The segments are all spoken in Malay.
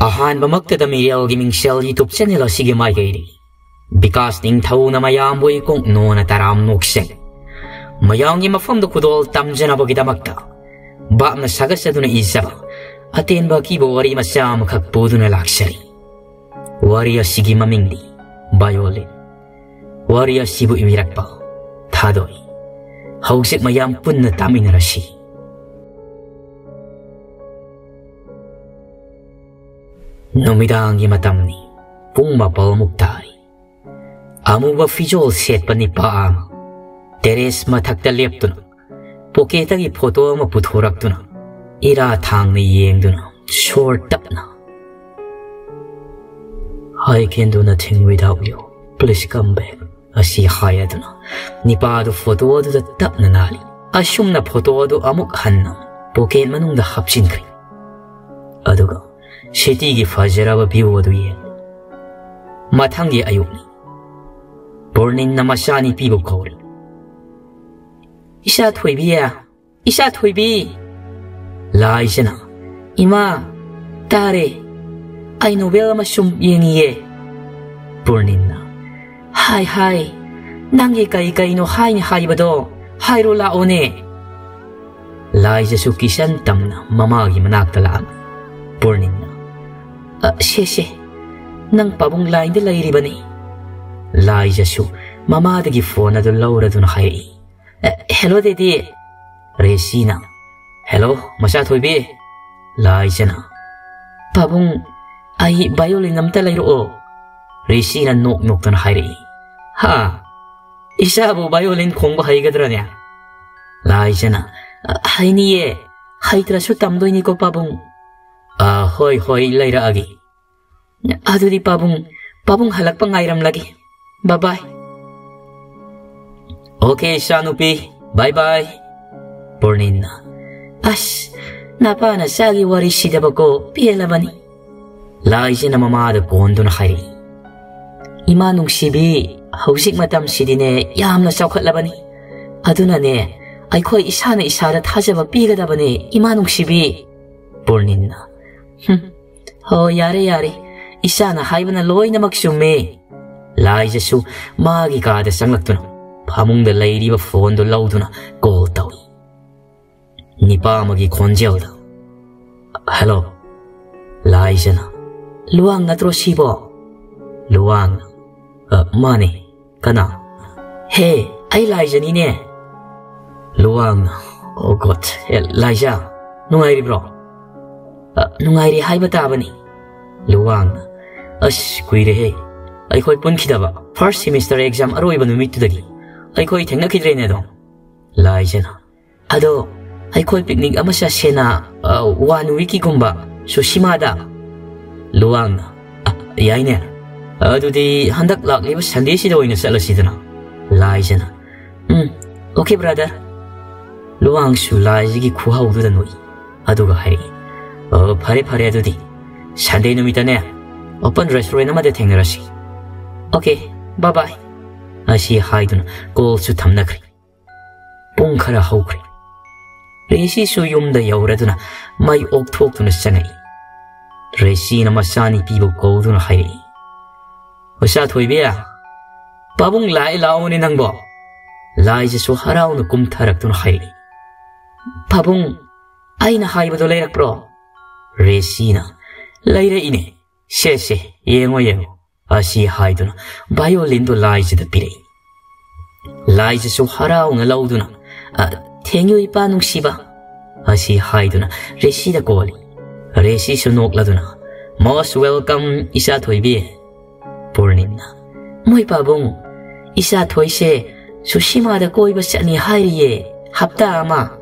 ꯑꯍꯥꯟꯕꯃꯛꯇꯗ ꯃꯤꯔꯦꯜꯒꯤ ꯃꯤꯡꯁꯦꯜ ꯌꯨꯇꯨꯕ ꯆꯦꯅꯦꯜ ꯑꯁꯤꯒꯤ ꯃꯥꯏꯀꯩꯗꯒꯤ ꯕꯤꯀꯥꯁ ꯅꯤꯡꯊꯧꯅ ꯃꯌꯥꯝꯕꯨ ꯏꯀꯣꯛꯅꯣꯅ ꯇꯔꯥꯝ ꯅꯣꯛꯆꯩ ꯃꯌꯥꯝꯒꯤ ꯃꯐꯝꯗ ꯈꯨꯗꯣꯜ ꯇꯝꯖꯅꯕꯒꯤꯗꯃꯛꯇ ꯕꯥꯞꯅ ꯁꯥꯒꯠꯆꯗꯨꯅ ꯏꯖꯕ ꯑꯇꯦꯟꯕ ꯑꯀꯤꯕ ꯋꯥꯔꯤ ꯃꯆꯥ ꯑꯃꯈꯛ ꯄꯨꯗꯨꯅ ꯂꯥꯛꯆꯔꯤ ꯋꯥꯔꯤ ꯑꯁꯤꯒꯤ ꯃꯃꯤꯡꯗꯤ ꯚꯥꯏꯑꯣꯂꯤꯟ ꯋꯥꯔꯤ ꯑꯁꯤꯕꯨ ꯏꯕꯤꯔꯛꯄ ꯊꯥꯗꯣꯏ ꯍꯧꯖꯤꯛ ꯃꯌꯥꯝ ꯄꯨꯟꯅ ꯇꯥꯃꯤꯟꯅꯔꯁꯤ ꯅꯨꯃꯤꯗꯥꯡꯒꯤ ꯃꯇꯝꯅꯤ ꯄꯨꯡ 4 ꯇꯥꯔꯤ ꯑꯃꯨꯕ ꯐꯤꯖꯣꯜ ꯁꯦꯠꯄ ꯅꯤꯄꯥ ꯑꯃ ꯇꯦꯔꯦꯁ ꯃꯊꯛꯇ ꯂꯦꯞꯇꯨꯅ ꯄꯣꯀꯦꯠꯇꯒꯤ ꯐꯣꯇꯣ ꯑꯃ ꯄꯨꯊꯣꯔꯛꯇꯨꯅ ꯏꯔꯥ ꯊꯥꯡꯅ ꯌꯦꯡꯗꯨꯅ ꯁꯣꯔ ꯇꯞꯅ I can do nothing without you. Please come back. ꯑꯁꯤ ꯍꯥꯏꯗꯨꯅ ꯅꯤꯄꯥꯗꯨ ꯐꯣꯇꯣ ꯑꯗꯨꯗ ꯇꯞꯅ ꯅꯥꯜꯂꯤ ꯑꯁꯨꯝꯅ ꯐꯣꯇꯣ ꯑꯗꯨ ꯑꯃꯨꯛ ꯍꯟꯅ ꯄꯣꯀꯦꯠ ꯃꯅꯨꯡꯗ ꯍꯥꯞꯆꯤꯟꯈ꯭ꯔꯦ ꯑꯗꯨꯒ ꯁꯤꯇꯤꯒꯤ ꯐꯖꯔꯕ ꯚ꯭ꯌꯨ ꯑꯗꯨ ꯌꯦꯡꯂꯤ ꯃꯊꯪꯒꯤ ꯑꯌꯨꯛꯅꯤ ꯄꯨꯔꯅꯤꯟꯅ ꯃꯆꯥꯅꯨꯄꯤꯕꯨ ꯀꯧꯔꯤ ꯏꯆꯥ ꯊꯣꯏꯕꯤ ꯏꯆꯥ ꯊꯣꯏꯕꯤ ꯂꯥꯏꯖꯅ ꯏꯃꯥ ꯇꯥꯔꯦ ꯑꯩ ꯅꯣꯕꯦꯜ ꯑꯃ ꯁꯨꯝ ꯌꯦꯡꯉꯤꯌꯦ ꯄꯨꯔꯅꯤꯟꯅ ꯍꯥꯏ ꯅꯪꯒꯤ ꯀꯩꯅꯣ ꯍꯥꯏꯕꯗꯣ ꯍꯥꯏꯔꯣ ꯂꯥꯛꯑꯣꯅꯦ ꯂꯥꯏꯖꯁꯨ ꯀꯤꯁꯟ ꯇꯝꯅ ꯃꯃꯥꯒꯤ ꯃꯅꯥꯛꯇ ꯂꯥꯛꯑꯝꯃꯤ ꯄꯨꯔꯅꯤꯟꯅ ꯁꯦ ꯅꯪ ꯄꯥꯕꯨꯡ ꯂꯥꯏꯟꯗ ꯂꯩꯔꯤꯕꯅꯤ ꯂꯥꯏꯖꯁꯨ ꯃꯃꯥꯗꯒꯤ ꯐꯣꯟ ꯑꯗꯨ ꯂꯧꯔꯗꯨꯅ ꯍꯥꯏꯔꯛꯏ ꯍꯦꯜꯂꯣ ꯗꯦꯗꯤ ꯔꯦꯁꯤꯅ ꯍꯦꯜꯂꯣ ꯃꯆꯥ ꯊꯣꯏꯕꯤ ꯂꯥꯏꯖꯅ ꯄꯥꯕꯨꯡ ꯑꯩ ꯚꯥꯏꯑꯣꯂꯤꯟ ꯑꯝꯇ ꯂꯩꯔꯛꯑꯣ ꯔꯦꯁꯤꯅ ꯅꯣꯛꯇꯨꯅ ꯍꯥꯏꯔꯛꯏ ꯍꯥ ꯏꯆꯥꯕꯨ ꯚꯥꯏꯑꯣꯂꯤꯟ ꯈꯣꯡꯕ ꯍꯩꯒꯗ꯭ꯔꯅꯦ ꯂꯥꯏꯖꯅ ꯍꯩꯅꯤꯌꯦ ꯍꯩꯇ꯭ꯔꯁꯨ ꯇꯝꯗꯣꯏꯅꯤꯀꯣ ꯄꯥꯕꯨꯡ ꯍꯣꯏ ꯂꯩꯔꯛꯑꯒꯦ ꯑꯗꯨꯗꯤ ꯄꯥꯕꯨꯡ ꯍꯜꯂꯛꯄ ꯉꯥꯏꯔꯝꯂꯒꯦ ꯕꯥꯏ ꯑꯣꯀꯦ ꯏꯆꯥꯅꯨꯄꯤ ꯕꯥꯏ ꯄꯨꯔꯅꯤꯟꯅ ꯑꯁ ꯅꯄꯥꯅ ꯆꯥꯒꯤ ꯋꯥꯔꯤ ꯁꯤꯗꯕꯀꯣ ꯄꯦꯜꯂꯕꯅꯤ ꯂꯥꯏꯖꯅ ꯃꯃꯥꯗ ꯀꯣꯟꯗꯨꯅ ꯍꯥꯏꯔꯛꯏ 이마 농시비 hꯧꯖꯤꯛ ꯃꯇꯝꯁꯤꯗꯤꯅꯦ ꯌꯥꯝꯅ ꯆꯥꯎꯈꯠꯂꯕꯅꯤ ꯑꯗꯨꯅꯅꯦ ꯑꯩꯈꯣꯏ ꯏꯁꯥꯅ ꯏꯁꯥꯗ ꯊꯥꯖꯕ ꯄꯤꯒꯗꯕꯅꯦ 이마 농시비 ꯄꯨꯔꯅꯤꯟꯅ ꯍꯣ ꯌꯥꯔꯦ 이샤나 하이브나 로이나막 shumme 라이제수 마기 가데 쌍락두나 파몽데 레이리바 폰도 라우두나 골타위 니파마기 콘제오다 헬로 라이제나 루앙 나트로 시보 루앙 마네 가나 헤 아이 라이제니네 루앙 오 갓 라이자 누가이리 브로 누가이리 하이바 따바니 루앙 ꯑꯁ ꯀꯨꯏꯔꯦꯍꯦ ꯑꯩꯈꯣꯏ ꯄꯨꯟꯈꯤꯗꯕ ꯐꯥꯔꯁ ꯁꯦꯃꯤꯁꯇꯔ ꯑꯦꯛꯖꯥꯝ ꯑꯔꯣꯏꯕ ꯅꯨꯃꯤꯠꯇꯨꯗꯒꯤ ꯑꯩꯈꯣꯏ ꯊꯦꯡꯅꯈꯤꯗ꯭ꯔꯦꯅꯦ ꯑꯗꯣ ꯂꯥꯏꯖꯅ ꯑꯗꯣ ꯑꯩꯈꯣꯏ ꯄꯤꯛꯅꯤꯛ ꯑꯃ ꯆꯠꯁꯦꯅ 1 ꯋꯤꯛꯀꯤꯒꯨꯝꯕ ꯁꯨꯁꯤꯃꯥꯗ ꯂꯨꯋꯥꯡꯅ ꯌꯥꯏꯅꯦ ꯑꯗꯨꯗꯤ ꯍꯟꯗꯛ ꯂꯥꯛꯂꯤꯕ ꯁꯟꯗꯦꯁꯤꯗ ꯑꯣꯏꯅ ꯆꯠꯂꯁꯤꯗꯅ ꯂꯥꯏꯖꯅ ꯑꯣꯀꯦ ꯕ꯭ꯔꯗꯔ ꯂꯨꯋꯥꯡꯁꯨ ꯂꯥꯏꯖꯒꯤ ꯈꯨꯍꯧꯗꯨꯗ ꯅꯣꯛꯏ ꯑꯗꯨꯒ ꯍꯥꯏꯔꯛꯏ ꯐꯔꯦ ꯑꯗꯨꯗꯤ ꯁꯟꯗꯦ ꯅꯨꯃꯤꯠꯇꯅꯦ 오픈 레스토랑 아마데 탱너라시 오케이 바이바이 아시 하이드나 골수 탐나크리 뽕카라 하우크리 레시수 юм다 여우라드나 마이 옥톡두나 시장아이 레시나 마사니 비보 고두나 하이리 어샤 토이비야 바봉 라이 라오니 낭보 라이제수 하라우나 꿈타락두나 하이리 바봉 아이나 하이브도 레이락브로 레시나 레이레이네 셰 예ngo 아시 하이드나 바이올린도 라이즈다 비레 라이즈수 하라웅을 라우드나 탱유 이빠 농시바 아시 하이드나 레시다 고리 레시수 녹라드나 most welcome 이사 토이비 폴린나 모이 바봉 이사 토이세 수시마다 꼬이바 샤니 하이리에 합다 아마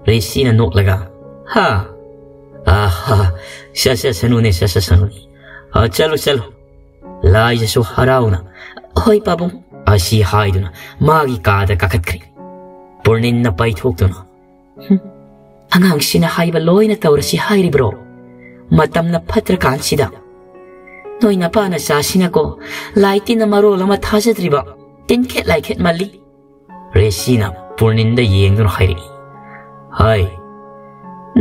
레시나 녹라가 하 아하 샤샤사누네 샤샤사누니 चलो लाइजसु हराउना होय पाबुं आसी हाइदुना मागी कादा काखत्ख्रि पुर्निन्ना पाइथोक्तुना अगांगसिना हाइबा लोइना तौरसि हाइरिब्रो मतमना फत्रकांसिदा नोइना पाना सासिनाको लाइटिना मरोल अमा थाजद्रिबा तिनखेत लाइखेत मल्ली रेसिना पुर्निन्दा येंगदुना हाइरि हाय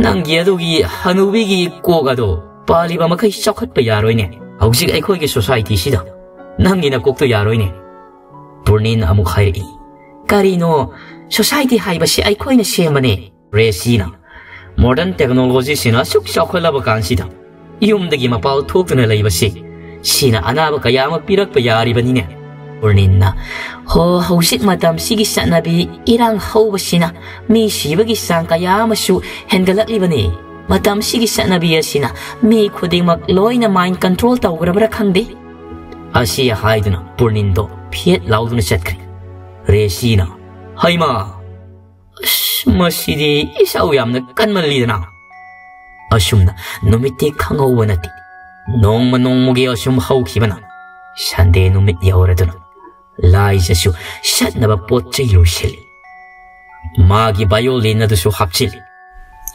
नंगी अदुगी हनुबिगी कोगादो Paliba makai chokhat pa yaroine. Hausik ai khoi ge society sida. Nangi na kokto yaroine. Purnin amuk hairi. Karino society haiba si ai khoi na semane. Resina. Modern technology sina suk chokhala ba kansida. Yumdagi mapal thokna leiba si. Sina anaba kaya ma pirak pa yari banine. Purnin na ho hausik madam sigi sanabi irang hauba sina mi sibagi sang kaya masu hengalak libani. Madam sigi sanabi asina mi khudingmak loina mind control tawgrabra khangde. Asiya haiduna Purnindo phiet lauduna chatkri. Resina haima masidi isau yamna kanmalidana. Asumna numiti khangauwanati. Nongma nongmugi asum haukibana. Sande numit yauraduna. Laijasu shatnaba potche yushili. Magi violin adusu hapchili.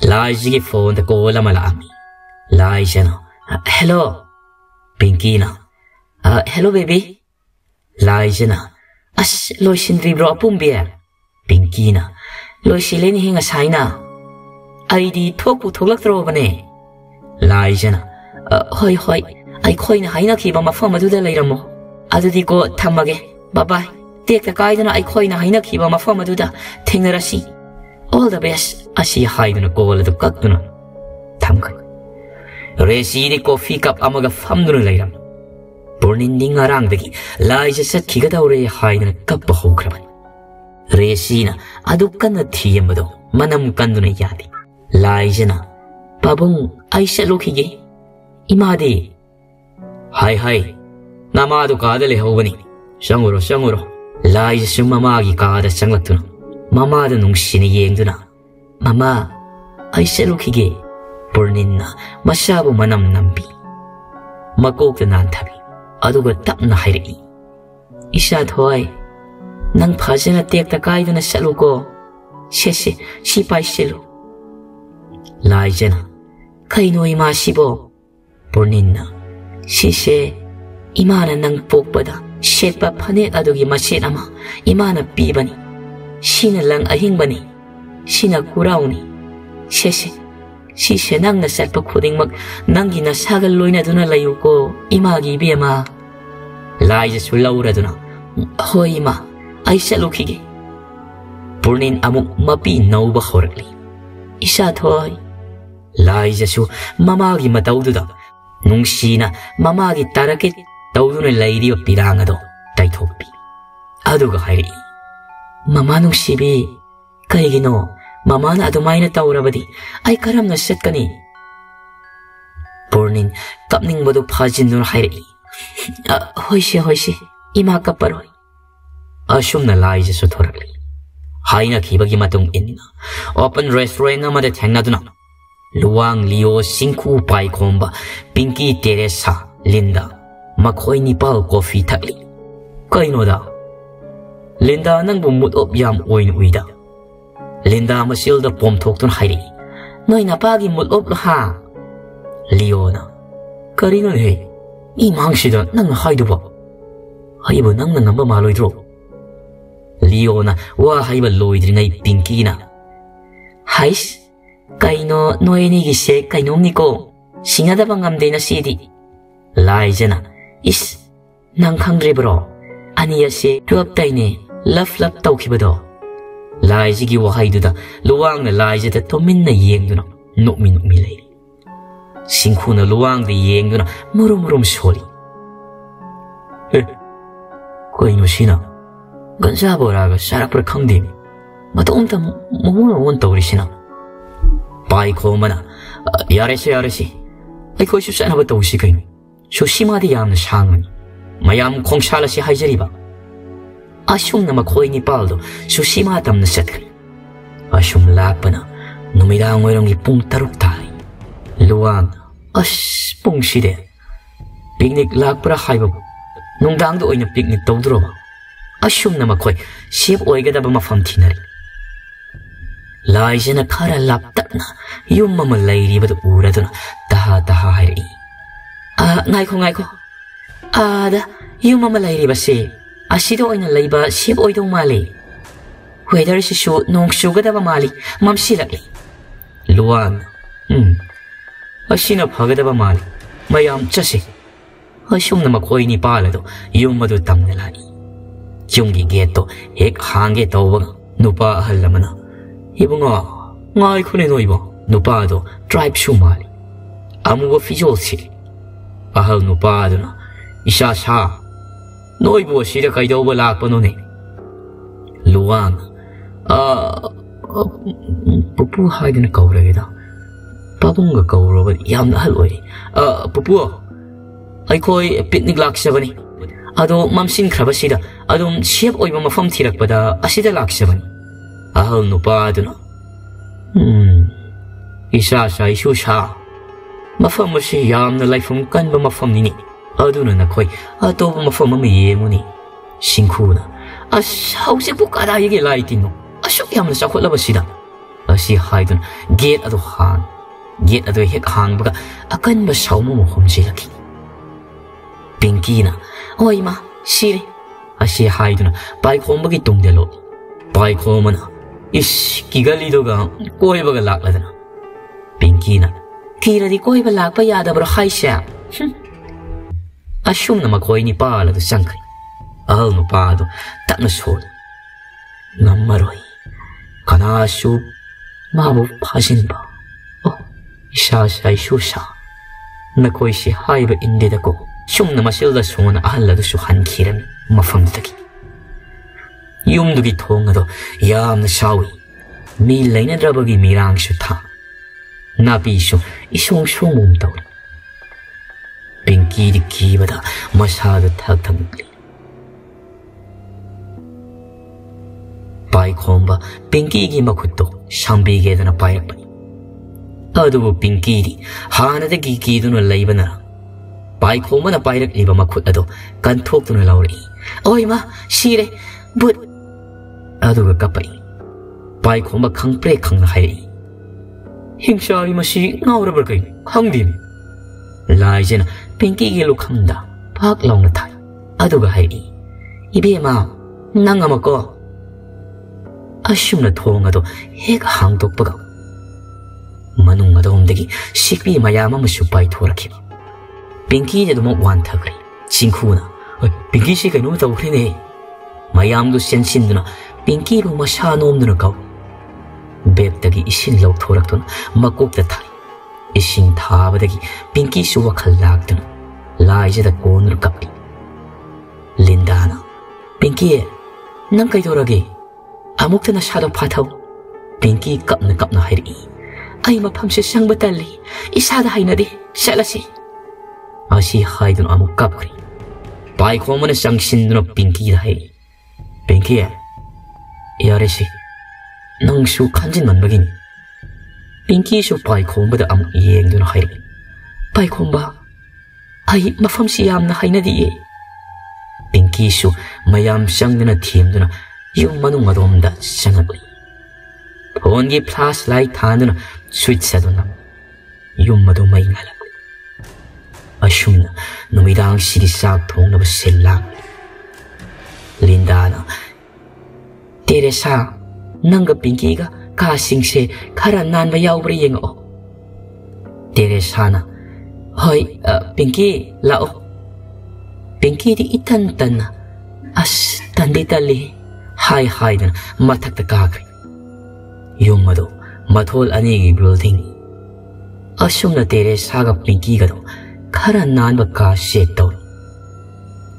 Laijigi phone da kola malami. Laijana hello Pinkina. Hello baby. Laijana as loisindri bro apumbia. Pinkina loisileni hinga saina. Aidi thoku thoklak trobane. Laijana hoi hoi ai khoina haina khiba mafam aduda leiramo. Adudi ko thamage. Bye bye. Take the guide and I coin a hina kiba ma forma duda. Tingerasi. All the best. Asi hide in a goal at the Katuna. Tamka. Resi the coffee cup amaga famdun later. Burning around the lies a set kigadaure hide in a cup of hokraman. Resina adukana tiamado. Manam kanduna yadi. Laisana. Babung I shall look again. Imadi. Hi. Namadu kadale hovani. Shanguro. Laisa sumamagi kada sanglatuna. Mama the nungsini yengduna. Mama, I selukige. Purnina, masabu manam nambi. Makok the nantabi. Aduga tapna hairi. Isad hoy. Nang pazena take the guide na saluko. Shese, sipai selu. Laijana. Kaino imasibo. Purnina. Sise. Imana nang pokpada. Shepa panet adugi masin ama imana pibani. Sina lang ahingbani. Sina kurauni. Sise nang nasalpa kuding mag nangi nasagal loina duna layo ko imagi biyama. Laisa sulaura duna. Hoy ima ay salukige. Purnin amuk mapi nauba horakli. Isa thoy. Laisa su mamagi mataududa. Nung sina mamagi tarakit. Tawduna layriyo pirangado taithopi. Aduga hairi. Mama nung sibi. Kaigino, mama na adumayna tawrabadi ay karam na setkani. Purnin kapning modo pajin nur hairi. Hoisi. Ima kaparoy. Asum na laisa su thorakli. Haina kibagi matong inna. Open restaurant na mada thangnaduna. Luang Leo Sinku Pai Komba Pinky Teresa Linda. Makoy ni pal coffee takli. Kaino da. Linda nang bumut op yam oin uida. Linda masil da pom tok tun hairi. Noy napagi mut op lo ha. Leona. Karino he. Imang sida nang haidu ba. Haiba nang nangamba maloy dro. Leona wa haiba loidri ngai Pinky na. Hais. Kaino noy ni gise kainom niko. Singada bangamde na sidi. Laijana. Is nang khangre bro aniya se tuap taine laf tawkhibado laiji gi wahaiduda luwang na laiji ta tomin na yengduna nokmi lei singkhuna luwang de yengduna murum soli koino sina gansa boraga sarakpra khangde matomta mon tawri sina pai khomana yare se ai khoi su sana ba tawsi kaino Sushimadi yam na shangan. Mayam kong shala si haijariba. Asum na makoy ni Paldo, susimatam na setkri. Asum lapana, numirang werang ipung taruk tayo. Luwang, pung side. Picnic lakpara haibab. Nung dang doon na picnic tawdro ba. Asum na makoy, siyap oy gada ba mafamtinari. Laisa na kara laptap na, yung mamalay riba do ura do na taha hairi. Ngay ko. Da, yung mamalay riba si. Asido ay nalayba siyap oy dong mali. Whether si su nung suga da ba mali, mamsilakli. Luwang. Asina Pagadaba Mali, Mayam Chasi. Asum Namakoi Palado, Yumadu Tamnelai. Jungi Ghetto, Ek Hange Toba, Nupa Halamana. Ibunga, Ngai Kunenoibo, Nupado, Tribe Shumali. Amu official si. Ahal Nupaduna, Isha Sha. Noibo Shira Kaidoba Lapanone. Luang, Pupu Haiden Kaureda. Pabunga Kauro, Yam Halway. Pupu, I call a picnic Lakshavani. Ado Mamsin Krabasida, Adum Ship Oima from Tirak, but Asida Lakshavani. Ahal Nupaduna. Isha Sha Ishusha. Mafamashi Yam the life from Kanba Mafamini. Aduna Nakoi, Atoba Mafamami Yemuni. Shinkuna. As house a book Adayagi lighting. A shock Yam the Sakolabasida. As she hidden, gate at the hand. Get at the head hang, but a can be so more home silky. Pinkina, Oima, Siri, as she hidden, by Combagitung de lo. By Comana, is Kigalidoga, Koiba Lakladana. Pinkina, Kira di Koiba Lak by Yada Brahaisha. Assume the Macoini Pala the Sankri. Alno Pado, Tatmasol. Namaroi. Kanashu, Mabu Pasinba. Isha Shai Shusha. Nakoishi Hive in Didago. Shum Namasilda Swan Alla the Shuhan Kiran, Mafamtaki. Yum do get hongado, Yam the Shawi. Me Lena Drabagi Mirang Shuta. Napisho, Ishong Shumum Town. Pinky the Kivada must have the Tatamli. By Comba, Pinky Gimakuto, Shambi gave an a pipe. Adu Pinky, Hana the Giki do no labana. By Coman a pirate Libamakutado, can talk to no Lauri. Oima, Shire, but Adu a capai. By Coma can't break on the high. Him shall machine, no rubber game, hung him. Lizen, Pinky look hunda, park long the time. Aduga high. Ibima, Nangamako. Assume the Tongado, Heg hung to Pago. Manunga Domdegi, Shikbi Mayama Mushupai Toraki. Pinky did not want Tagri. Chinkuna, Pinky Shika no Taurine. Mayam do Sensinduna, Pinky Mashanom the Go. Bebtagi Ishin Low Torakton, Makok the Tai. Ishin Tabadagi, Pinky Shuakalagton, lies at the corner Kapi. Lindana, Pinky, Nankai Toragi, Amuktana Shadow Pato, Pinky Kapna Hari. Ay mapamsi siyang batali, isada hay na di, shalasi. Asi hay dun amok kapri. Pai ko mo na siyang sindun of Pinky dahay. Pinky iyari si, nang su kanjin man bagini. Pinky su pai ko mo da amok iyeng dun hay. Pai ko ba, ay mapamsi yam na hay na di. Pinky su mayam siyang dun na team dun na, yung manong adom da siyang nagli. Ongi plus light handun sweet sadunam. Yumado may ngalag. Assume na numidang sinisag tong na basila. Lindana. Teresa, nangga Pinky ka kasing se karanan bayaw briyeng o. Teresa na. Hoy, Pinky, lao. Pinky di itantan na. As tanditali. Hay na mataktakagay. Yumado, Mathol Anigi building. Assume na Teresa ga Pinky gado, Karanan baka shit down.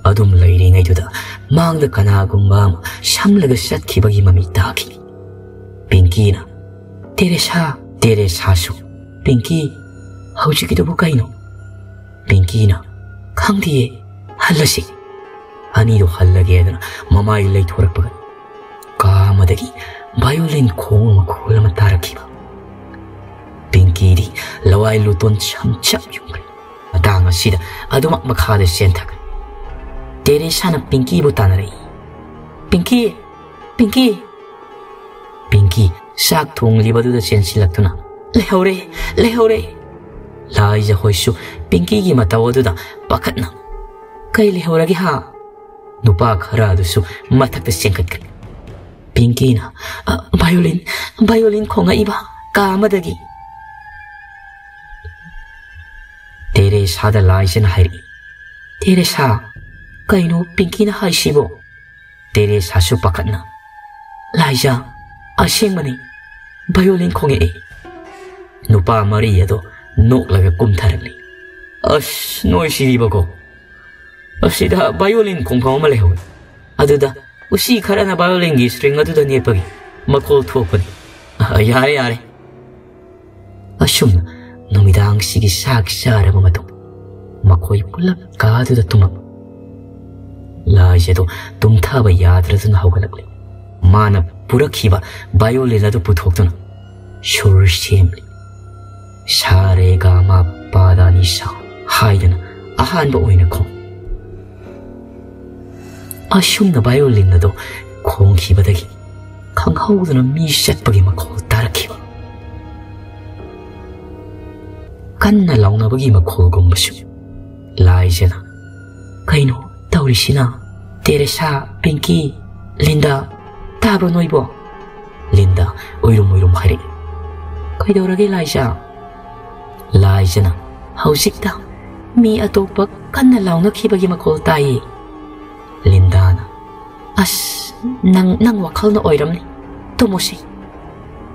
Adum lady ngay da, Mang the Kanagumam, Shamlaga Shatki bagi mamitaki. Pinky na, Teresa su. Pinky, Hauchikito Bukaino. Pinky na, Kangdi, Halasi. Anido Halagedra, Mamai late work. Kamadagi. Violin kong makula matarakiba. Pinky di laway luton cham yung matanga sida adumak makhada siyentag. Teresa na Pinky butanari. Pinky saktong libado da siyensilak to na. Lehore. Laiza hoisu Pinky gi matawado da bakat na. Kay lehore gi ha. Nupak harado su matak da siyengkat ka. Pinky na, violin ko nga iba, kamadagi. Teresa laisena hairi. Teresa, kaino Pinky na haisibo. Teresa supakat na. Laisa, asing mani. Violin kongi e. Nupa Maria do nok laga kumtarali. As noi siriba ko. Asida violin kong pamamaleho. Aduda, usi kara na violin gi string aduda niepagi. Makol thopani. Yare yare. Asum numidang sige sak sara mamatong. Makoy pulap kaduda tumam. Laisa do tumthaba yadra dun haugalakli. Mana purakhiba violin adu puthokduna. Sure shemli. Sarega ma pada ni sa haidana ahanba oina kong. Asum na violin adu kong khibadagi khanghauduna mi setpagi makhol tarakhiba. Kanna launabagi makhol gombasu. Laisena kaino taurisina Teresa, Pinky, Linda tabo noibo. Linda oirum hairi. Kaidoragi Laisa. Laisena hausikta mi atopa kanna launa khibagi makol tai. Lindana as nang wakal na oiramni tumosi.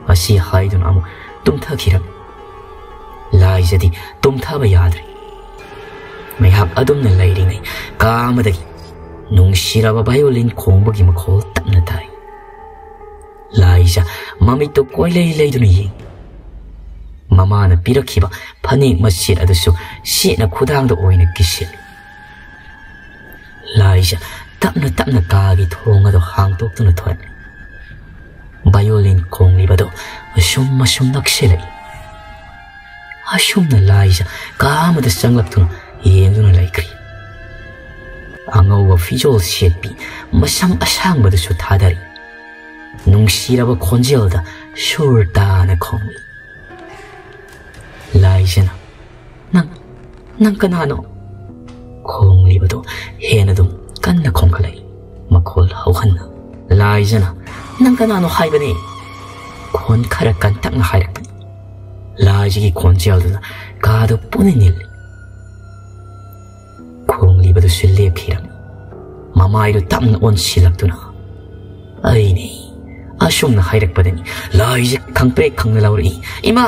Asi haidun amu tumtha khiram. Laisa di tumtha ba yadri. Mayhap adum na lairi ngai kamadagi nung siraba violin khongbagi makol tapna tai. Laisa mamito koilei leiduna yeng. Mama na pirakhiba panik masit adusu sina khudangda oina kisil. Laisa tapna kagi thonga do hangtoktuna thoan. Violin khongli bado masum nakselai. Asum na Laisa kamada sanglaptuna yengduna laikri. Angawa fijol setpi masam asang badasu thadari. Nung siraba khonjelda surta na khongli. Laisa na nang kanano khongli bado hena dum kanna khongkalai makhol hauhanna. Laisa na nang kanano haibani khon khara kan tak na hairakpani. Laisa gi khonjelda kado puninil. Khongli bado sille phiram mamai do tamna on silaktuna. Aini asum na hairakpadani Laisa khangpe khangna lauri ima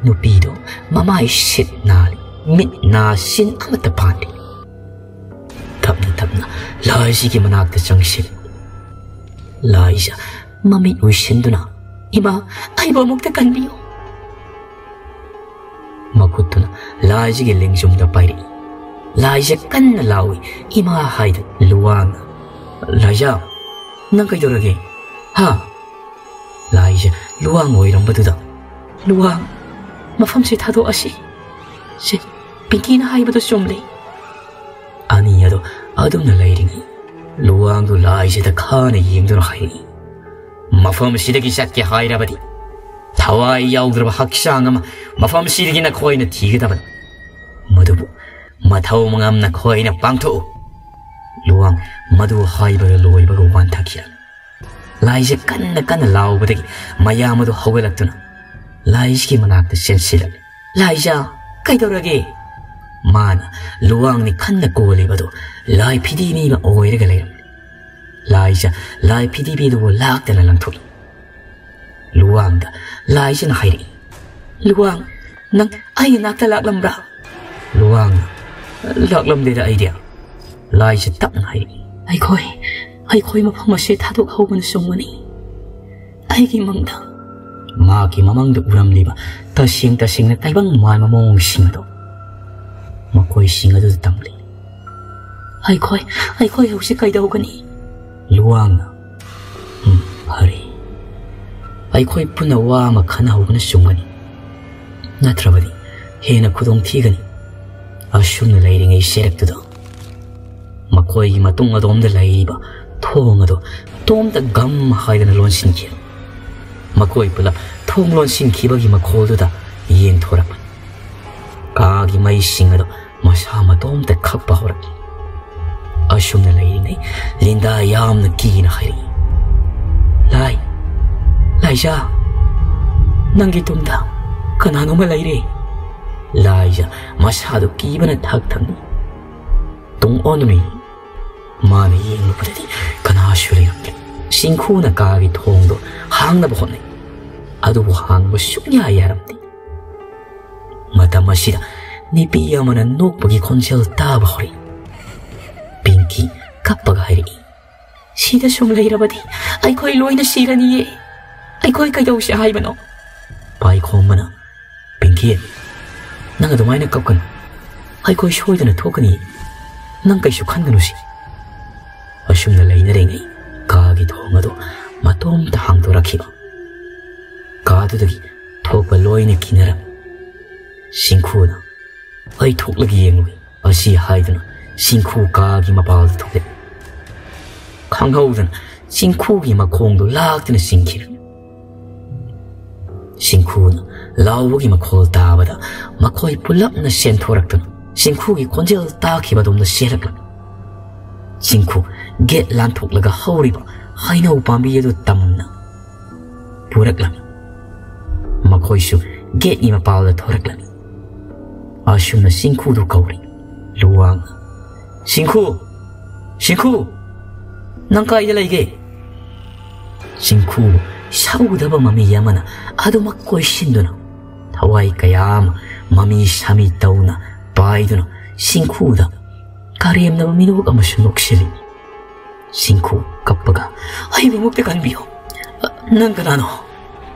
nupido mamai sit nali mit na sin amata pandi. Tapna Laisa ki manakta changsil. Laisa mami uisinduna ima aiba mukta kanbiyo. Makutuna Laisa ki lingjumda pairi. Laisa kanna lawi ima haida luwanga. Laisa nang kaidorage ha. Laisa luwang oirambaduda luwang mafam se thado asi se Pinky na haibado somle. Ani yado adum na lairingi luwang do Laisa da khana yengduna hairi. Mafam sidagi sakki hairabadi thawai yaudraba haksang ama mafam sidagi na khoina thigadaban. Madubu mathau mangam na khoina pangtho. Luwang madu haibara loibaga wanthakira. Laisa kanna laubadagi mayamadu hawalaktuna. Laisa ki manakta sensilal. Laisa kaidorage mana luwang ni kanna kolibado lai pidimi ma oiraga leiram. Laisa lai pidimi do laktana langthoi. Luwang da Laisa na hairi. Luwang nang ay nakta laklambra. Luwang laklam deda idea. Laisa tapna hairi. Ay koi mapamasi thadok hauban sumani. Ay ki mangda. Maki mamangda uram liba tasing na taibang may mamong singado. Makoy singado tangli. Ay koi hausi kay daw gani. Luwang na. Hari. Ay koi punawa makana hauban sumani. Natrabadi hena kudong tigani. Asum na lairing ay serak to daw. Makoy matung adom da laiba thong ado tom da gam haida na lon sinki. Makoy pula thong lon sinki bagi makhol da yen thorak. Kagi mai singado masama tom da khappa horak. Asum na lai nei Linda yam na ki na hairi. Laisa nangi tom da kanano ma laire. Laija masado kibana thak thangni tung onmi mani yeng lupati kana shuli singku na kagi thongdo hang na bohne adu hang bo shunya yaramti mata masida nipi yamana nokpagi khonjel ta bahori Pinky kappaga hairi sida sum leirabadi aikoi loina sirani ye aikoi kaidau se haibano pai khomana Pinky nang adumaina kapkan aikoi shoidana thokani nang kaisu khanganu si asumna leina rengai kagi thongado matom ta hangdorakhiba kadudagi thokba loina kinara singkhuna ai thoklagi yengui asi haidana singkhu kagi mapal thokle khanghaudana singkhu gi makhongdo laktana singkhira singkhuna lawgi makhol tabada makhoi pulapna senthoraktana singkhu gi khonjel takhibadumna serakla singkhu get lanthoklaga hauriba hainau pambi edu tamna purakla makhoisu get ni mapal thorakla asumna singkhu du kauri luang singkhu nang kai laige singkhu saudaba mami yamana adu makkoi sinduna thawai kayam mami sami tauna paiduna singkhu da karemna minuk amasu noksili singkhu kappaga ai bimukte kanbiyo nang kanano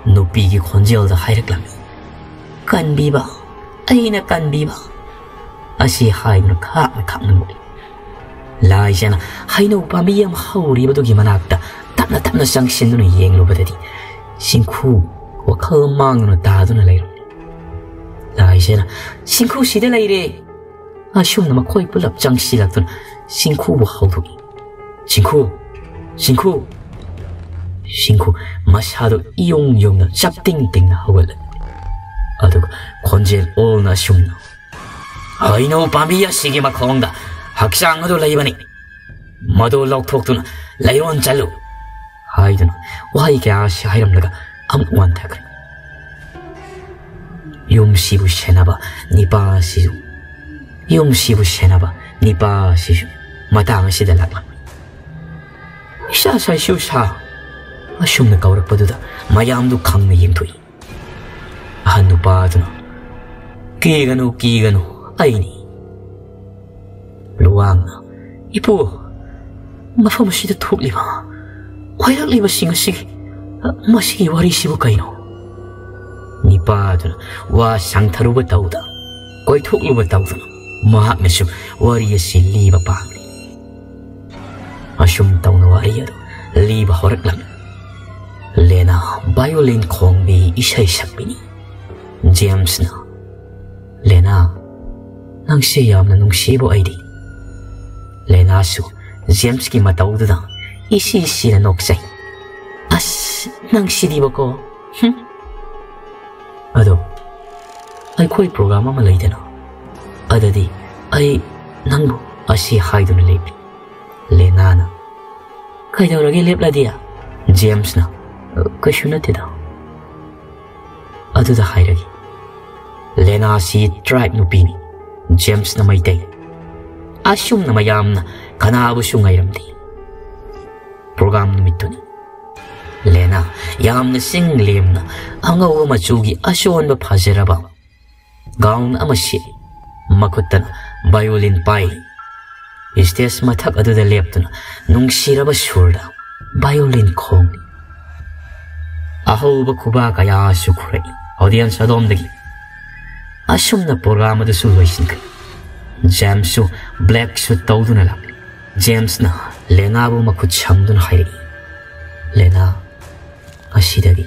nupi gi khonjel da hairaklam kanbiba aina kanbiba asi haina khakna Laijana haino pamiyam hauri badugi manakta tapna sangsinduna yenglo badadi singkhu wakhal mangna taduna leiro Laijana singkhu sida leire asumna makhoi pulap jangsilaktun singkhu bu haudugi singkhu masado iyong na chapting na hawala aduga khonjel olna sumna haino pamiya sige makhongda Haksang adu laibani madu lokthokduna lairon chalu haiduna wahai kya shairam laga amwan thakre yum sibu shenaba nipa sisu matang sida lakla isa sa sha asumna kaurakpaduda mayamdu khangna yengthoi ahanu paduna kiganu aini Luang ipu mafam sida thukliba hoirakliba singasi masi wari sibu kaino nipaduna wa sangtharuba tauda koi thukluba tauda mahak nasu wari asi liba pangli asum tauna wari adu liba horaklam Lena violin khongbi isai sakbini James na Lena nang siyam na nungsibo aidi Lena su James ki matauda isi na noksay as nang sidiba ko ado ay koi programa malayda na adadi ay nangbo asi haiduna lepi Lena na kaya ragi lepla dia James na kasyu na tida ado da hairagi Lena si tribe nupini James na may day asum na mayam na kanabu sungayramdi program numituni Lena yam na sing lem na ang awa machugi ason ba phajeraba gaun amasi makutan violin pai stage mathak adu da leptuna nungsiraba surda violin khong aho ba kuba kaya sukhurai audience adom dagi asum na program adu sulwaisin James su black suit tawduna lak James na Lena bu makut chamduna hairi Lena asidagi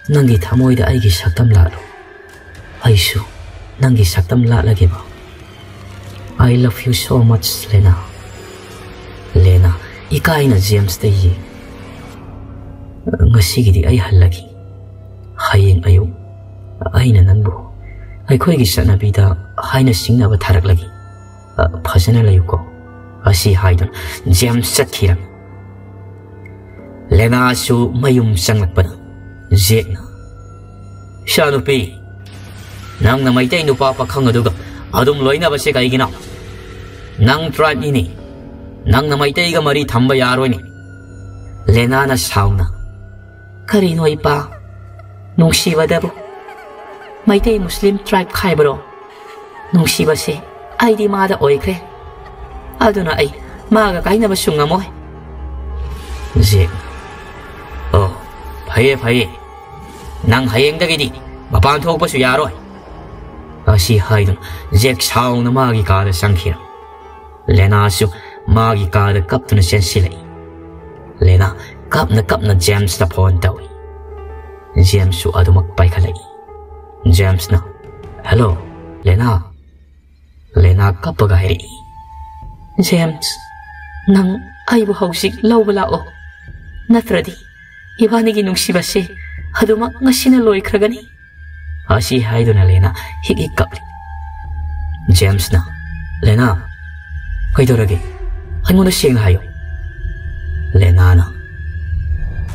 nangi thamoida aigi saktam lalo aisu nangi saktam la lage ba I love you so much Lena ikai na James de yi ngasigi di ai halagi hayeng ayu aina nanbu ai khoi gi sanabida haina singna ba tharak lagi phajana layuko asi haidon James sakhiram Lena su mayum sanglakpana Jetna Shanupi Nang na may tayo nupa pa kang aduga, adum loy na ba siya kaiginaw? Nang tribe ni, nang na may tayo ka mari tamba yaroy ni. Lena na sauna. Karino ay pa, nung siwa dabo. May tayo Muslim tribe kay bro. Nung siwa siya, ay di mga da oy kre. Ado na ay, magagay na ba siyang amoy? Zek. Oh, paye. Nang hayeng dagidi, mapantok pa siya yaroy. Asi haydun, Zek saw na magi kada sangkira. Lena su magi kada kap na siya silay. Lena kap na James na pon daw. James su ado magpay kalay. James na, hello, Lena. Lena kapagahiri. James, nang ay buhausik law balao. Natradi, ibanigi nung sibasi, haduma nga sinaloy kragani. Asi haydo na Lena, higikapli. James na, Lena, kaidoragi, ay mo na siyang hayo. Lena na,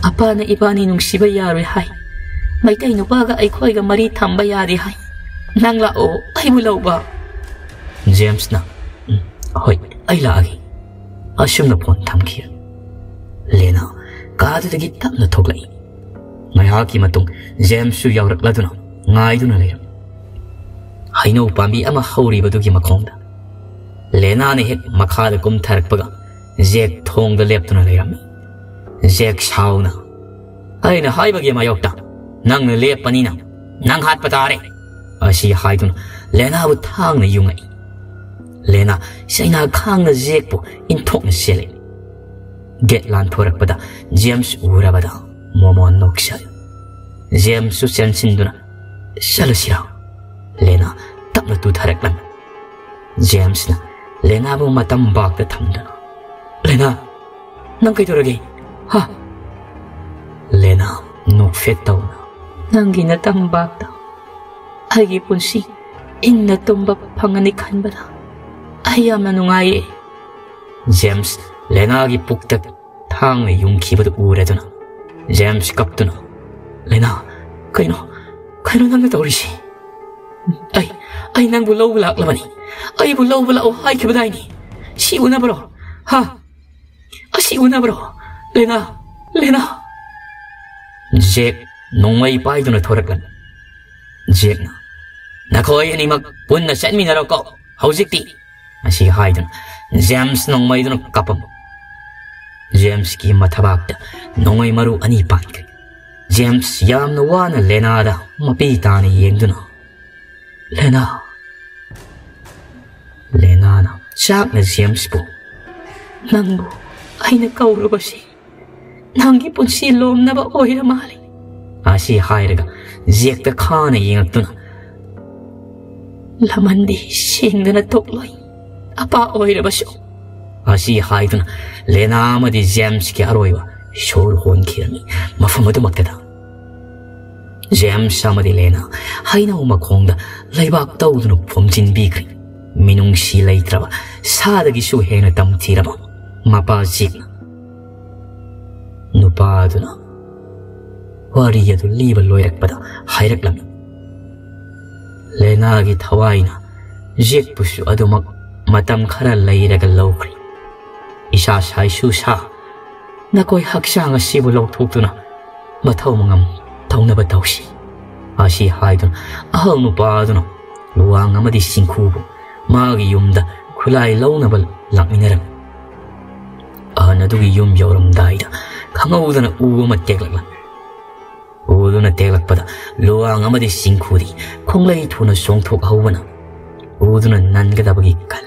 apa na ibani nung sibayari hay, may tayo no baga ay ko'y gamari tambayari hay. Nang lao, ay bulaw ba? James na, hoy, ay lagi. Asyum na pon tamkir. Lena, kaado dagit tap na toglay. Ngay haki matong James su yawrak lado na, ngay do na layram. Hayno pambi ama hauri badugi makongda. Lena ni hik makada kumtarak baga, Zek tong da lep do na layram. Zek saw na. Ay na hay bagi mayokta, nang na lep panina, nang hat patare. Asi hay do na, Lena butang na yungay. Lena, siya inakang na Zek po, intok na sili. Get lan torak pada, James ura pada, momon nok siya. James su sensin do na, salo siya. Lena, tap na tutarak lang. James na, Lena mo matambak na tam do na. Lena, nang kay turagi, ha? Lena, nok fetaw na. Nang ginatambak na. Ay gipon si, inatumba panganikan ba na? Ayam na nungay. James, Lena agi puktak tang na yung kibad ure do na. James kapto na. Lena, kayo nang natawri si. Ay nang bulaw bulak laman ni. Ay bulaw bulak o ay kibaday ni. Si una bro. Ha? Si una bro. Lena. Jack, nungay pa ito na torak lang. Jack na. Nakoy ni magpun na saan minaraw ko. Howzik ti? Asi haydun, James nung may dun kapam. James ki matabakta, nung ay maru anipan kay. James yam na wana Lena da, mapita ni yeng dun. Lena na, siyak na James po. Nang bo, ay nagkauro ba si? Nanggipon si lom na ba oy na mali? Asi hayraga, ziyek da ka na yeng dun. Laman di, siyeng na natokloy. Apa oy na ba siyo? Asi haydun, Lena ma di James ki aroy wa, shor hon kirami, mafamado magtada. James sama di Lena, hay na umakongda, laybak daw dun pumjin bikri. Minung si laytra ba, sadagi suhe na tamtira ba, mapasik na. Nupado na. Wariya do liba loyrak pada, hayrak lang. Lena gi taway na, Jek pusu ado matam khara layraga lawkri. Isa say susa. Nakoy haksya nga sibo lawtok na. Mataw mangam taw na bataw si. Asi haydun ahal nupa na. Luwang amadi singkubo. Magi yumda kulay law na bal lakminarang. Nadugi yum yawram dayda. Kangaw na uwo mateglak lang. Uwo na teglak pada. Luwang amadi singkudi. Kung lay ito na songtok awana. Uwo na nangadabagi kal.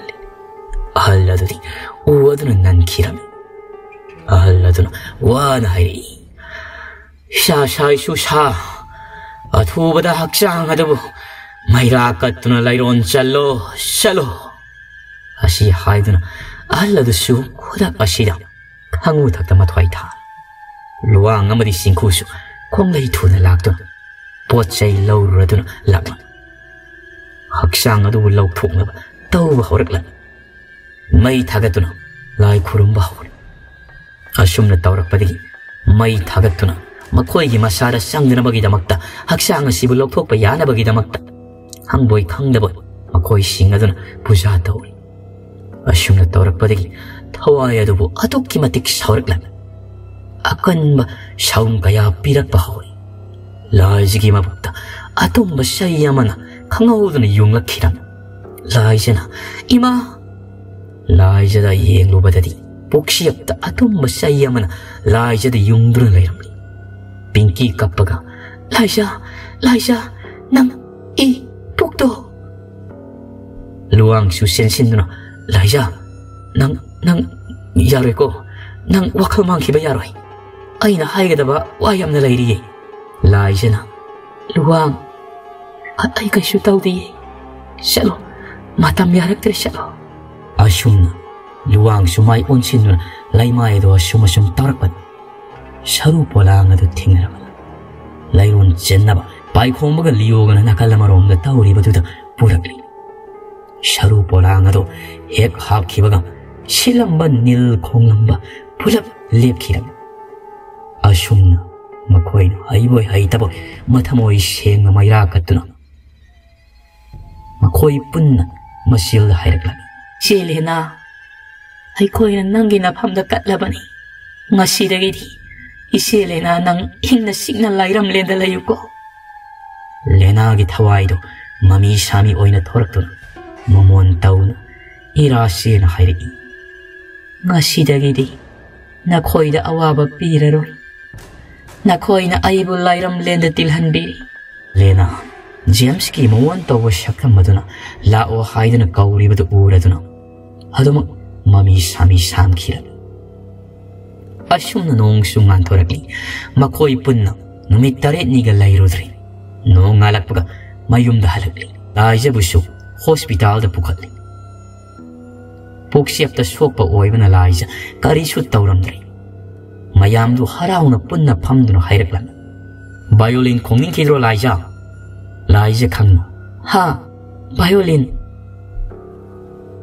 Ahalladudi, uwaduna nan kirami. Ahalladuna, wana hayri. Shashay susha. At hubada haksang adabu. May rakat na layron shalo. Asi hayduna, ahalladu su kudak asida. Kangutak na matway ta. Luwang amadi singkusu, kung layto na lagdun. Potsay lawraduna laglan. Haksang adabu lawtok na ba, tau ba horaklan. May tagatuna, lay kurumba hawri. Asyum na tawrak padigi, may tagatuna, makoy masara sang na bagida magta, haksang sibulok po pa yana bagida magta. hangboy khangdabon makoi singaduna puja tawri asumna tawrakpadagi thawai adubu adukki matik sauraklam akanba saum kaya pirakpa hawri laijigi mabukta atomba sayamana khangawduna yunglakiram laijana ima laijada yenglubadadi pokshiyapta atomba sayamana laijada yungduna layramli pinki kappaga laija nang I pukto luang su sensinduna laija nang yaroi ko nang wakal mangkiba yaroi aina haigadaba wayamna layriye laijana luang ay kaisu tawdiye shalo matam yaraktre shalo asumna luang sumai onsinduna laimai do sumasum tarakpan sharu polang adu thingrabana lairon jennaba paikhomaga liyogana nakalamaromda tawribadudha purakli sharu polang adu hek hapkhibaga silamba nil khonglamba pulap lepkhiram asumna makhoi haiboi haitabo mathamoi senga maira katuna makhoi punna masil hairakla Selena aikoy nangi na phamda katlabani ngasidagidi iselena nang hingna signa lairam lenda layuko Lena gi thawaido mami sami oina thoraktuna momon tauna irasena hairi ngasidagidi nakhoida awaba piraroi nakhoina aibu lairam lenda tilhanbiri Lena James ki momon tawa shakam maduna la o haidana kauri badu uraduna aduma mami sami samkhira asumna nong sungan thorakli makhoi punna numit taret niga lairudri nong alakpaga mayumda halakli laija busu hospital da pukhatli poksiyapta sokpa oibana laija karisu tawramdri mayamdu harauna punna phamduna hairaklan violin khongning khidro laija khangna ha violin